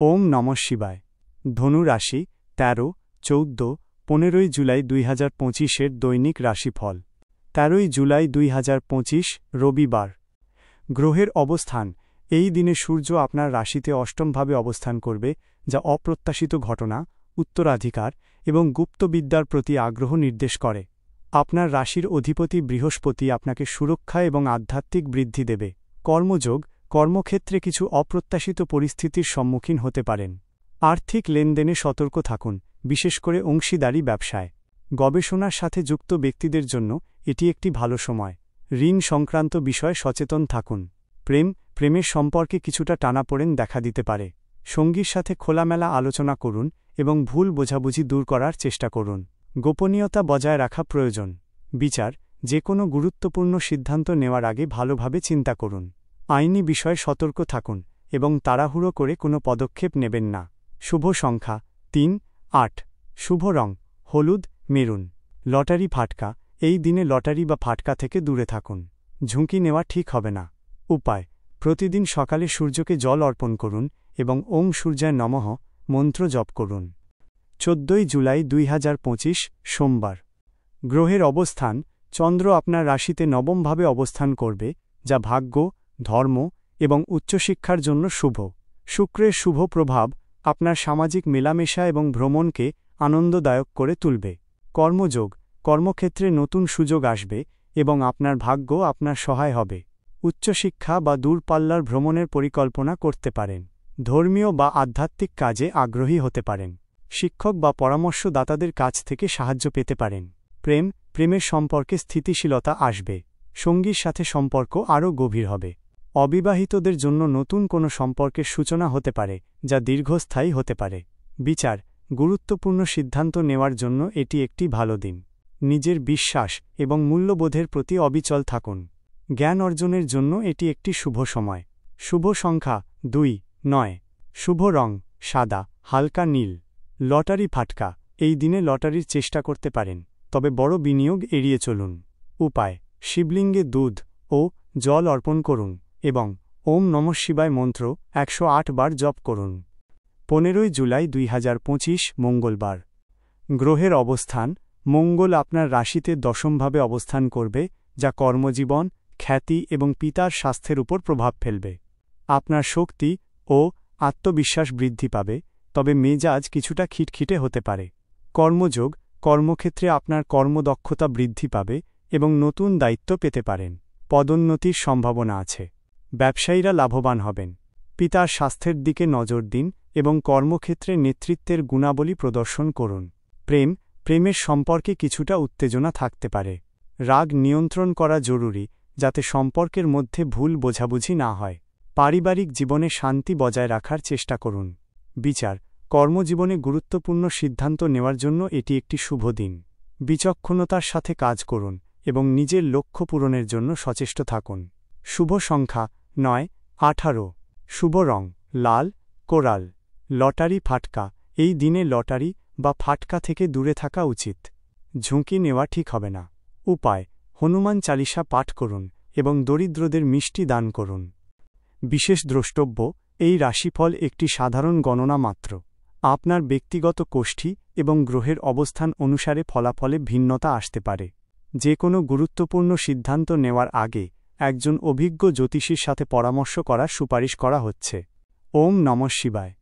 ওম নমঃ শিবায়। ধনু রাশি ১৩, ১৪, ১৫ জুলাই ২০২৫ দৈনিক রাশিফল। ১৩ জুলাই ২০২৫ রবিবার। গ্রহের অবস্থান। এই দিনে সূর্য আপনার রাশিতে অষ্টমভাবে অবস্থান করবে, যা অপ্রত্যাশিত ঘটনা, উত্তরাধিকার এবং গুপ্তবিদ্যার প্রতি আগ্রহ নির্দেশ করে। আপনার রাশির অধিপতি বৃহস্পতি আপনাকে সুরক্ষা এবং আধ্যাত্মিক বৃদ্ধি দেবে। কর্মযোগ। কর্মক্ষেত্রে কিছু অপ্রত্যাশিত পরিস্থিতির সম্মুখীন হতে পারেন। আর্থিক লেনদেনে সতর্ক থাকুন, বিশেষ করে অংশীদারি ব্যবসায়। গবেষণার সাথে যুক্ত ব্যক্তিদের জন্য এটি একটি ভালো সময়। ঋণ সংক্রান্ত বিষয়ে সচেতন থাকুন। প্রেমের সম্পর্কে কিছুটা টানাপোড়েন দেখা দিতে পারে। সঙ্গীর সাথে খোলামেলা আলোচনা করুন এবং ভুল বোঝাবুঝি দূর করার চেষ্টা করুন। গোপনীয়তা বজায় রাখা প্রয়োজন। বিচার। যে কোনো গুরুত্বপূর্ণ সিদ্ধান্ত নেওয়ার আগে ভালোভাবে চিন্তা করুন। আইনি বিষয়ে সতর্ক থাকুন এবং তাড়াহুড়ো করে কোনো পদক্ষেপ নেবেন না। শুভ সংখ্যা ৩, ৮। শুভ রং হলুদ, মেরুন। লটারি ফাটকা। এই দিনে লটারি বা ফাটকা থেকে দূরে থাকুন। ঝুঁকি নেওয়া ঠিক হবে না। উপায়। প্রতিদিন সকালে সূর্যকে জল অর্পণ করুন এবং ওং সূর্যায় নমঃ মন্ত্র জপ করুন। ১৪ জুলাই ২০২৫ সোমবার। গ্রহের অবস্থান। চন্দ্র আপনার রাশিতে নবমভাবে অবস্থান করবে, যা ভাগ্য, ধর্ম এবং উচ্চশিক্ষার জন্য শুভ। শুক্রের শুভ প্রভাব আপনার সামাজিক মেলামেশা এবং ভ্রমণকে আনন্দদায়ক করে তুলবে। কর্মযোগ। কর্মক্ষেত্রে নতুন সুযোগ আসবে এবং আপনার ভাগ্য আপনার সহায় হবে। উচ্চশিক্ষা বা দূরপাল্লার ভ্রমণের পরিকল্পনা করতে পারেন। ধর্মীয় বা আধ্যাত্মিক কাজে আগ্রহী হতে পারেন। শিক্ষক বা পরামর্শদাতাদের কাছ থেকে সাহায্য পেতে পারেন। প্রেমের সম্পর্কে স্থিতিশীলতা আসবে। সঙ্গীর সাথে সম্পর্ক আরও গভীর হবে। অবিবাহিতদের জন্য নতুন কোনো সম্পর্কের সূচনা হতে পারে, যা দীর্ঘস্থায়ী হতে পারে। বিচার। গুরুত্বপূর্ণ সিদ্ধান্ত নেওয়ার জন্য এটি একটি ভালো দিন। নিজের বিশ্বাস এবং মূল্যবোধের প্রতি অবিচল থাকুন। জ্ঞান অর্জনের জন্য এটি একটি শুভ সময়। শুভ সংখ্যা ২, ৯। শুভ রং সাদা, হালকা নীল। লটারি ফাটকা। এই দিনে লটারির চেষ্টা করতে পারেন, তবে বড় বিনিয়োগ এড়িয়ে চলুন। উপায়। শিবলিঙ্গে দুধ ও জল অর্পণ করুন এবং ওম নমঃ শিবায় মন্ত্র ১০৮ বার জপ করুন। ১৫ জুলাই ২০২৫ মঙ্গলবার। গ্রহের অবস্থান। মঙ্গল আপনার রাশিতে দশমভাবে অবস্থান করবে, যা কর্মজীবন, খ্যাতি এবং পিতার স্বাস্থ্যের উপর প্রভাব ফেলবে। আপনার শক্তি ও আত্মবিশ্বাস বৃদ্ধি পাবে, তবে মেজাজ কিছুটা খিটখিটে হতে পারে। কর্মযোগ। কর্মক্ষেত্রে আপনার কর্মদক্ষতা বৃদ্ধি পাবে এবং নতুন দায়িত্ব পেতে পারেন। পদোন্নতির সম্ভাবনা আছে। ব্যবসায়ীরা লাভবান হবেন। পিতার স্বাস্থ্যের দিকে নজর দিন এবং কর্মক্ষেত্রে নেতৃত্বের গুণাবলী প্রদর্শন করুন। প্রেমের সম্পর্কে কিছুটা উত্তেজনা থাকতে পারে। রাগ নিয়ন্ত্রণ করা জরুরি, যাতে সম্পর্কের মধ্যে ভুল বোঝাবুঝি না হয়। পারিবারিক জীবনে শান্তি বজায় রাখার চেষ্টা করুন। বিচার। কর্মজীবনে গুরুত্বপূর্ণ সিদ্ধান্ত নেওয়ার জন্য এটি একটি শুভ দিন। বিচক্ষণতার সাথে কাজ করুন এবং নিজের লক্ষ্য পূরণের জন্য সচেষ্ট থাকুন। শুভ সংখ্যা ৯, ১৮। শুভ রং লাল, কোরাল। লটারি ফাটকা। এই দিনে লটারি বা ফাটকা থেকে দূরে থাকা উচিত। ঝুঁকি নেওয়া ঠিক হবে না। উপায়। হনুমান চালিসা পাঠ করুন এবং দরিদ্রদের মিষ্টি দান করুন। বিশেষ দ্রষ্টব্য। এই রাশিফল একটি সাধারণ গণনা মাত্র। আপনার ব্যক্তিগত কোষ্ঠী এবং গ্রহের অবস্থান অনুসারে ফলাফলে ভিন্নতা আসতে পারে। যে কোনো গুরুত্বপূর্ণ সিদ্ধান্ত নেওয়ার আগে একজন অভিজ্ঞ জ্যোতিষীর সাথে পরামর্শ করার সুপারিশ করা হচ্ছে। ওম নমঃ শিবায়।